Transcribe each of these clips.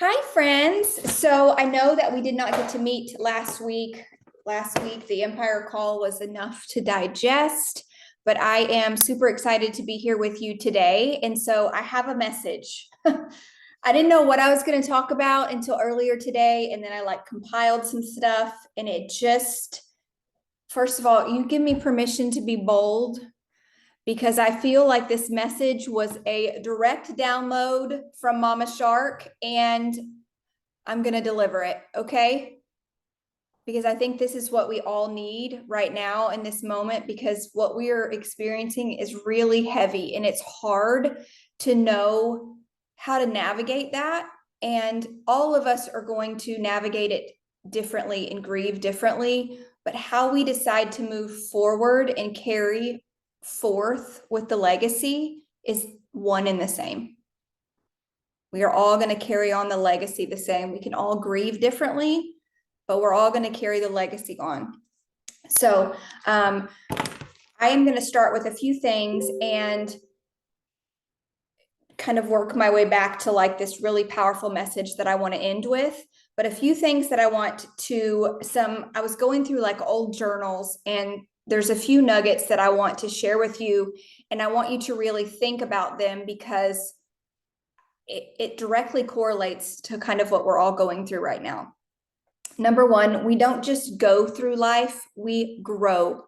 Hi, friends. So I know that we did not get to meet last week. Last week, the Empire call was enough to digest, but I am super excited to be here with you today. And so I have a message. I didn't know what I was going to talk about until earlier today. And then I compiled some stuff and first of all, you give me permission to be bold because I feel like this message was a direct download from Mama Shark and I'm going to deliver it, okay? Because I think this is what we all need right now in this moment, because what we are experiencing is really heavy and it's hard to know how to navigate that. And all of us are going to navigate it differently and grieve differently. But how we decide to move forward and carry forth with the legacy is one and the same. We are all going to carry on the legacy the same. We can all grieve differently, but we're all going to carry the legacy on. So I am going to start with a few things and kind of work my way back to this really powerful message that I want to end with. But a few things that I want to, I was going through old journals, and there's a few nuggets that I want to share with you. And I want you to really think about them because it directly correlates to kind of what we're all going through right now. Number one, we don't just go through life, we grow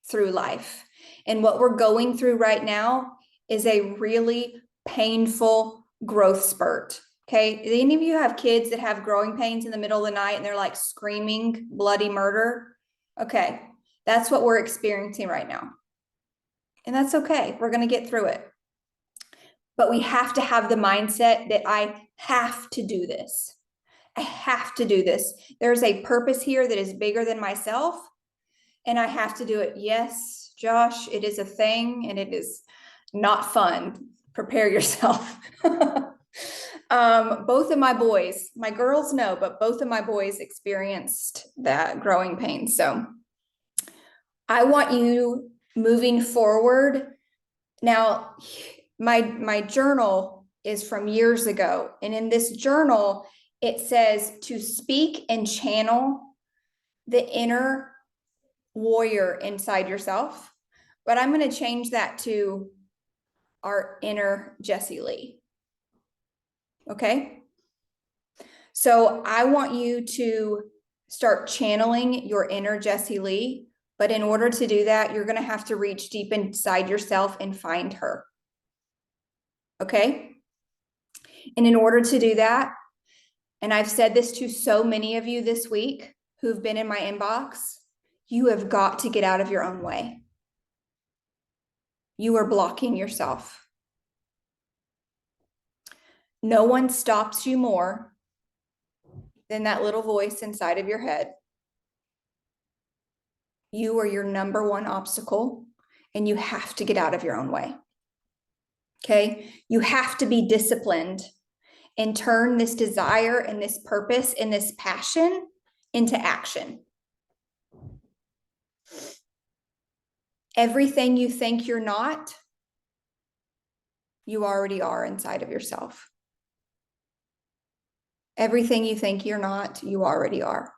through life. And what we're going through right now is a really painful growth spurt. Okay. Do any of you have kids that have growing pains in the middle of the night and they're screaming bloody murder? Okay. That's what we're experiencing right now. And that's okay. We're going to get through it. But we have to have the mindset that I have to do this. I have to do this. There's a purpose here that is bigger than myself, and I have to do it. Yes, Josh, it is a thing, and it is not fun. Prepare yourself. Both of my boys, my girls know, but both of my boys experienced that growing pain. So I want you moving forward. Now, my journal is from years ago. And in this journal, it says to speak and channel the inner warrior inside yourself. But I'm going to change that to our inner Jessie Lee. Okay? So I want you to start channeling your inner Jessie Lee. But in order to do that, you're going to have to reach deep inside yourself and find her. Okay? And in order to do that, and I've said this to so many of you this week who've been in my inbox, you have got to get out of your own way. You are blocking yourself. No one stops you more than that little voice inside of your head. You are your number one obstacle, and you have to get out of your own way. Okay? You have to be disciplined and turn this desire and this purpose and this passion into action. Everything you think you're not, you already are inside of yourself. Everything you think you're not, you already are.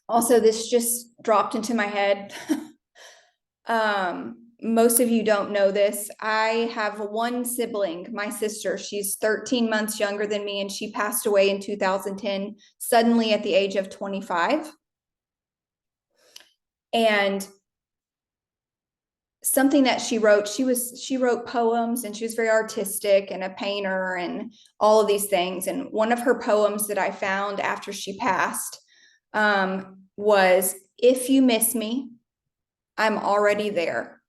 Also, this just dropped into my head. Most of you don't know this. I have one sibling, my sister. She's 13 months younger than me, and she passed away in 2010, suddenly at the age of 25. And something that she wrote, she wrote poems, and she was very artistic and a painter and all of these things. And one of her poems that I found after she passed was, "If you miss me, I'm already there.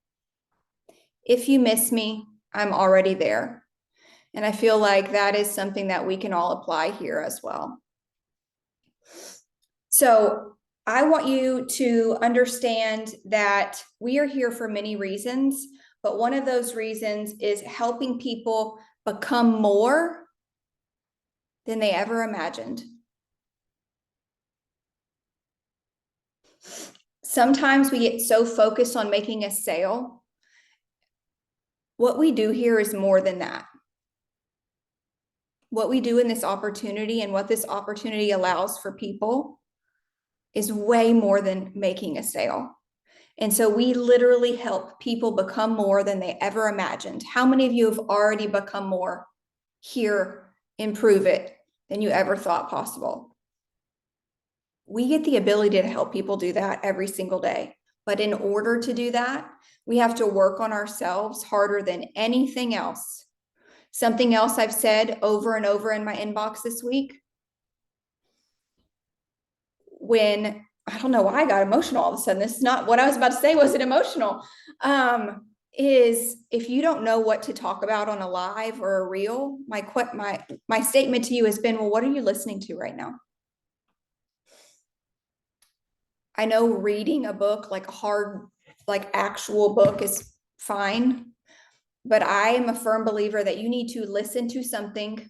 If you miss me, I'm already there." And I feel like that is something that we can all apply here as well. So I want you to understand that we are here for many reasons, but one of those reasons is helping people become more than they ever imagined. Sometimes we get so focused on making a sale. What we do here is more than that. what we do in this opportunity and what this opportunity allows for people is way more than making a sale. And so we literally help people become more than they ever imagined. How many of you have already become more here, improve it, than you ever thought possible? We get the ability to help people do that every single day. But in order to do that, we have to work on ourselves harder than anything else. Something else I've said over and over in my inbox this week, when I don't know why I got emotional all of a sudden. This is not what I was about to say. Wasn't emotional. Is if you don't know what to talk about on a live or a reel, my statement to you has been, well, what are you listening to right now? I know reading a book, like a hard, like actual book, is fine, but I am a firm believer that you need to listen to something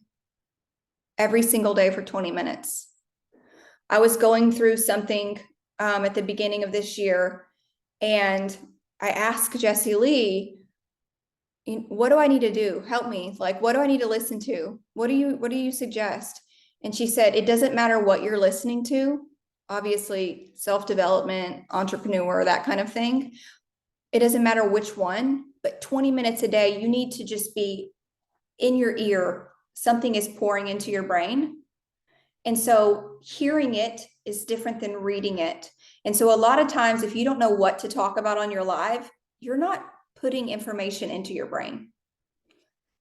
every single day for 20 minutes. I was going through something at the beginning of this year, and I asked Jessie Lee, what do I need to do? Help me. Like, what do I need to listen to? What do you suggest? And she said, it doesn't matter what you're listening to. Obviously, self-development, entrepreneur, that kind of thing. It doesn't matter which one, but 20 minutes a day, you need to just be in your ear. Something is pouring into your brain. And so hearing it is different than reading it. And so a lot of times, if you don't know what to talk about on your live, you're not putting information into your brain.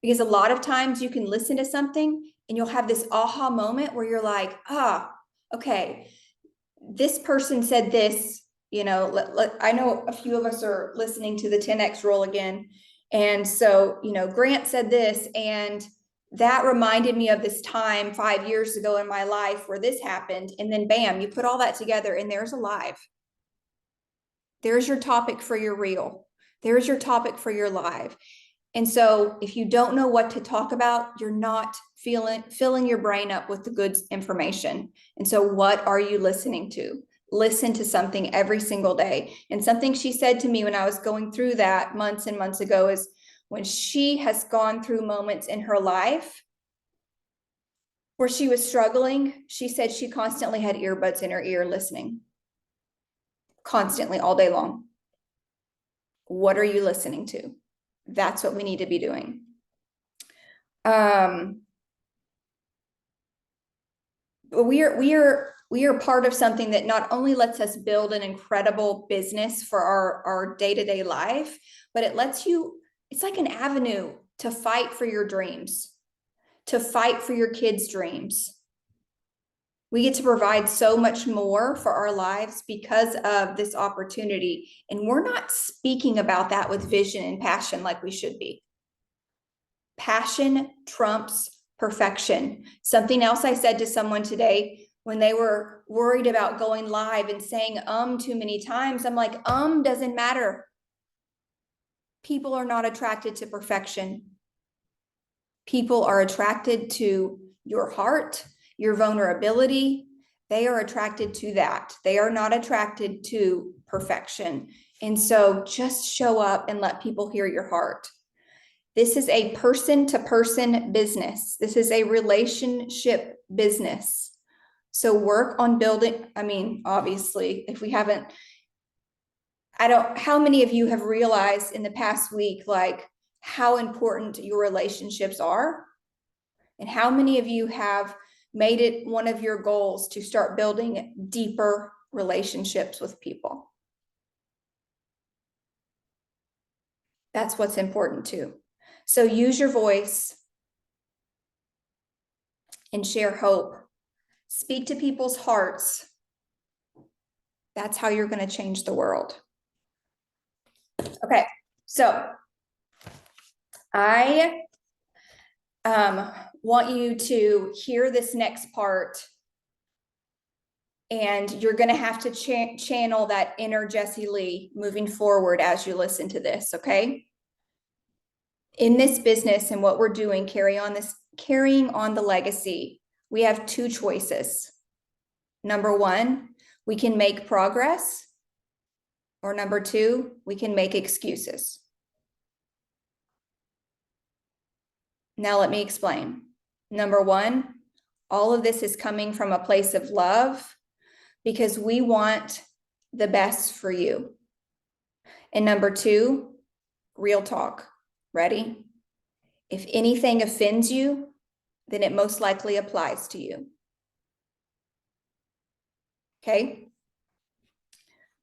Because a lot of times you can listen to something and you'll have this aha moment where you're like, okay, this person said this, I know a few of us are listening to the 10X rule again. And so, Grant said this, and that reminded me of this time 5 years ago in my life where this happened. And then bam, you put all that together and there's a live. There's your topic for your reel. There's your topic for your live. And so if you don't know what to talk about, you're not filling your brain up with the good information. And so what are you listening to? Listen to something every single day. And something she said to me when I was going through that months and months ago is, when she has gone through moments in her life where she was struggling, she said she constantly had earbuds in her ear listening. Constantly, all day long. What are you listening to? That's what we need to be doing. We are part of something that not only lets us build an incredible business for our day-to-day life, but it lets you, it's like an avenue to fight for your dreams, to fight for your kids' dreams. We get to provide so much more for our lives because of this opportunity. And we're not speaking about that with vision and passion like we should be. Passion trumps perfection. Something else I said to someone today when they were worried about going live and saying too many times, I'm like, doesn't matter. People are not attracted to perfection. People are attracted to your heart, your vulnerability. They are attracted to that. They are not attracted to perfection. And so just show up and let people hear your heart. This is a person-to-person business. This is a relationship business. So work on building, obviously, if we haven't, how many of you have realized in the past week, like, how important your relationships are? And how many of you have made it one of your goals to start building deeper relationships with people? That's what's important too. So use your voice and share hope. Speak to people's hearts. That's how you're going to change the world. Okay, so I want you to hear this next part, and you're going to have to channel that inner Jessie Lee moving forward as you listen to this, okay? In this business and what we're doing, carrying on the legacy, we have two choices. Number one, we can make progress, or number two, we can make excuses. Now let me explain. Number one, all of this is coming from a place of love because we want the best for you. And number two, real talk. Ready? If anything offends you, then it most likely applies to you. Okay?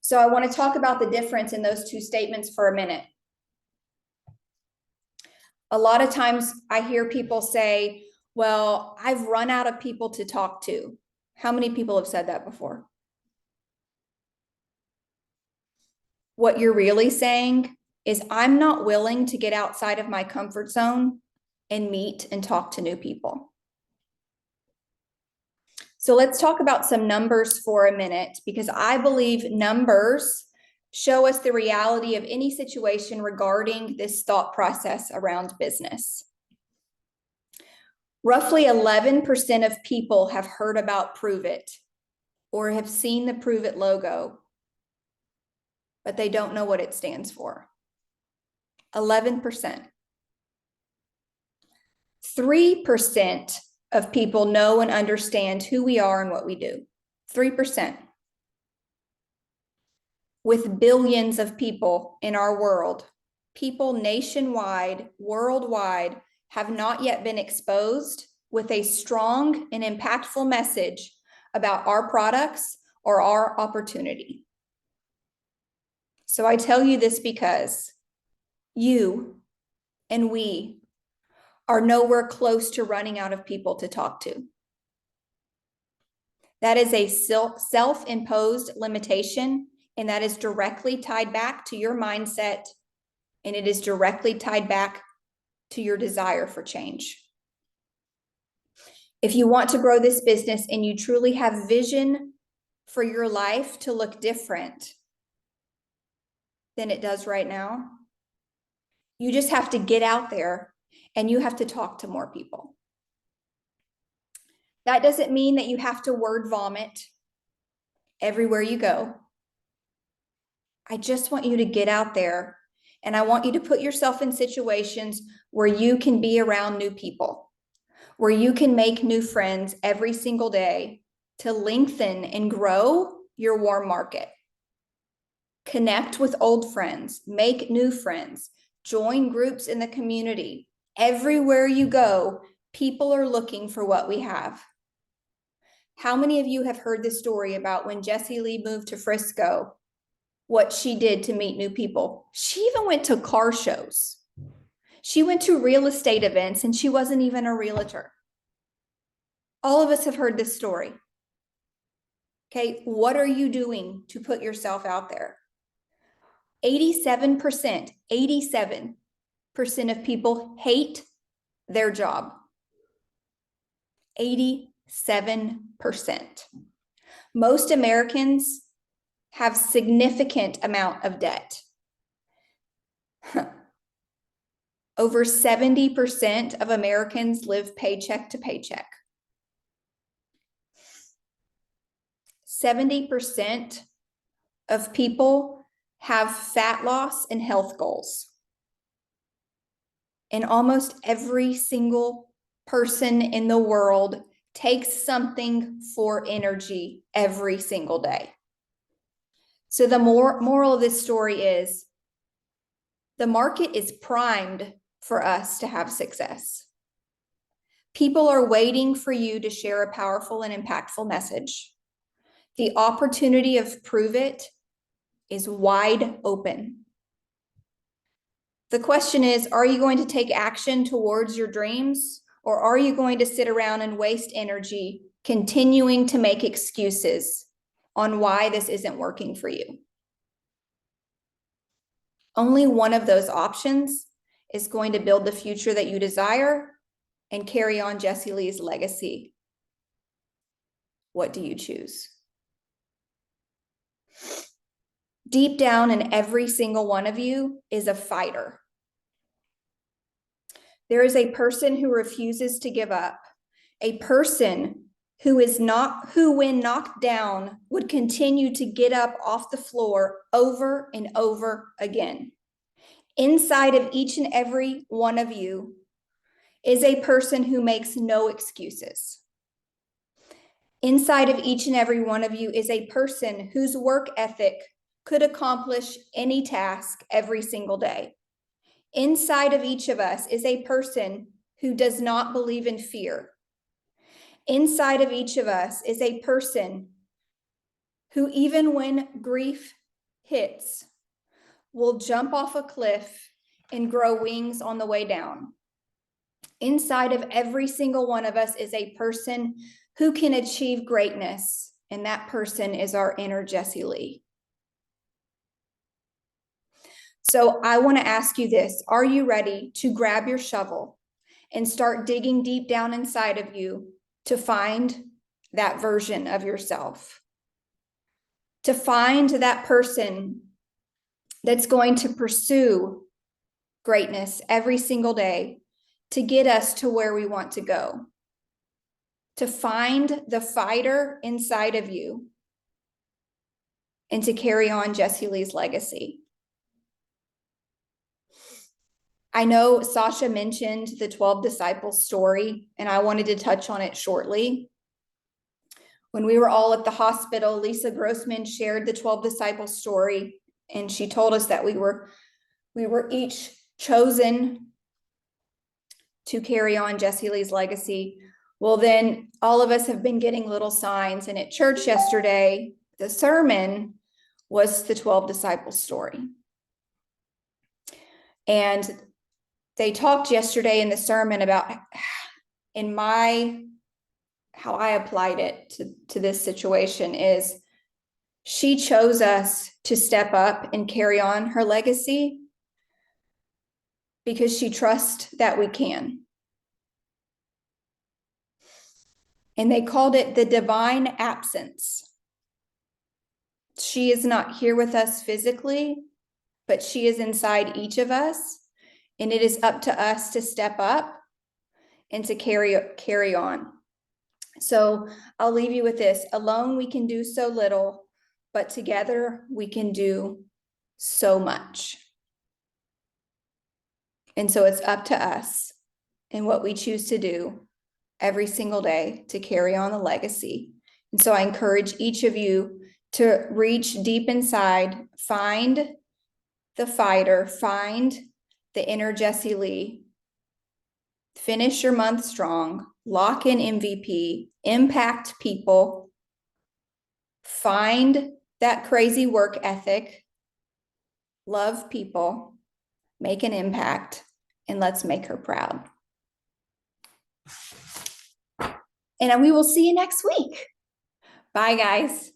So I want to talk about the difference in those two statements for a minute. A lot of times I hear people say, well, I've run out of people to talk to. How many people have said that before? What you're really saying is I'm not willing to get outside of my comfort zone and meet and talk to new people. So let's talk about some numbers for a minute, because I believe numbers show us the reality of any situation regarding this thought process around business. Roughly 11% of people have heard about Prove It or have seen the Prove It logo, but they don't know what it stands for. 11%. 3% of people know and understand who we are and what we do. 3%. With billions of people in our world, people nationwide, worldwide, have not yet been exposed with a strong and impactful message about our products or our opportunity. So I tell you this because you and we are nowhere close to running out of people to talk to. That is a self-imposed limitation, and that is directly tied back to your mindset, and it is directly tied back to your desire for change. If you want to grow this business and you truly have vision for your life to look different than it does right now, you just have to get out there and you have to talk to more people. That doesn't mean that you have to word vomit everywhere you go. I just want you to get out there, and I want you to put yourself in situations where you can be around new people, where you can make new friends every single day to lengthen and grow your warm market. Connect with old friends, make new friends, join groups in the community. Everywhere you go, people are looking for what we have. How many of you have heard this story about when Jessie Lee moved to Frisco, what she did to meet new people? She even went to car shows. She went to real estate events, and she wasn't even a realtor. All of us have heard this story. Okay, what are you doing to put yourself out there? 87% of people hate their job. 87%. Most Americans have significant amount of debt. Over 70% of Americans live paycheck to paycheck. 70% of people have fat loss and health goals. And almost every single person in the world takes something for energy every single day. So the moral of this story is the market is primed for us to have success. People are waiting for you to share a powerful and impactful message. The opportunity of Prove It is wide open. The question is, are you going to take action towards your dreams, or are you going to sit around and waste energy continuing to make excuses on why this isn't working for you? Only one of those options is going to build the future that you desire and carry on Jessie Lee's legacy. What do you choose? Deep down in every single one of you is a fighter. There is a person who refuses to give up, a person who when knocked down would continue to get up off the floor over and over again. Inside of each and every one of you is a person who makes no excuses. Inside of each and every one of you is a person whose work ethic could accomplish any task every single day. Inside of each of us is a person who does not believe in fear. Inside of each of us is a person who, even when grief hits, will jump off a cliff and grow wings on the way down. Inside of every single one of us is a person who can achieve greatness, and that person is our inner Jessie Lee. So I want to ask you this. Are you ready to grab your shovel and start digging deep down inside of you to find that version of yourself? To find that person that's going to pursue greatness every single day to get us to where we want to go. To find the fighter inside of you and to carry on Jessie Lee's legacy. I know Sasha mentioned the 12 disciples story, and I wanted to touch on it shortly. When we were all at the hospital, Lisa Grossman shared the 12 disciples story, and she told us that we were each chosen to carry on Jessie Lee's legacy. Well, then all of us have been getting little signs, and at church yesterday, the sermon was the 12 disciples story. And they talked yesterday in the sermon about how I applied it to this situation is she chose us to step up and carry on her legacy because she trusts that we can. And they called it the divine absence. She is not here with us physically, but she is inside each of us. And it is up to us to step up and to carry on. So I'll leave you with this. Alone, we can do so little, but together we can do so much. And so it's up to us and what we choose to do every single day to carry on the legacy. And so I encourage each of you to reach deep inside, find the fighter, find the inner Jessie Lee, finish your month strong, lock in MVP, impact people, find that crazy work ethic, love people, make an impact, and let's make her proud. And we will see you next week. Bye, guys.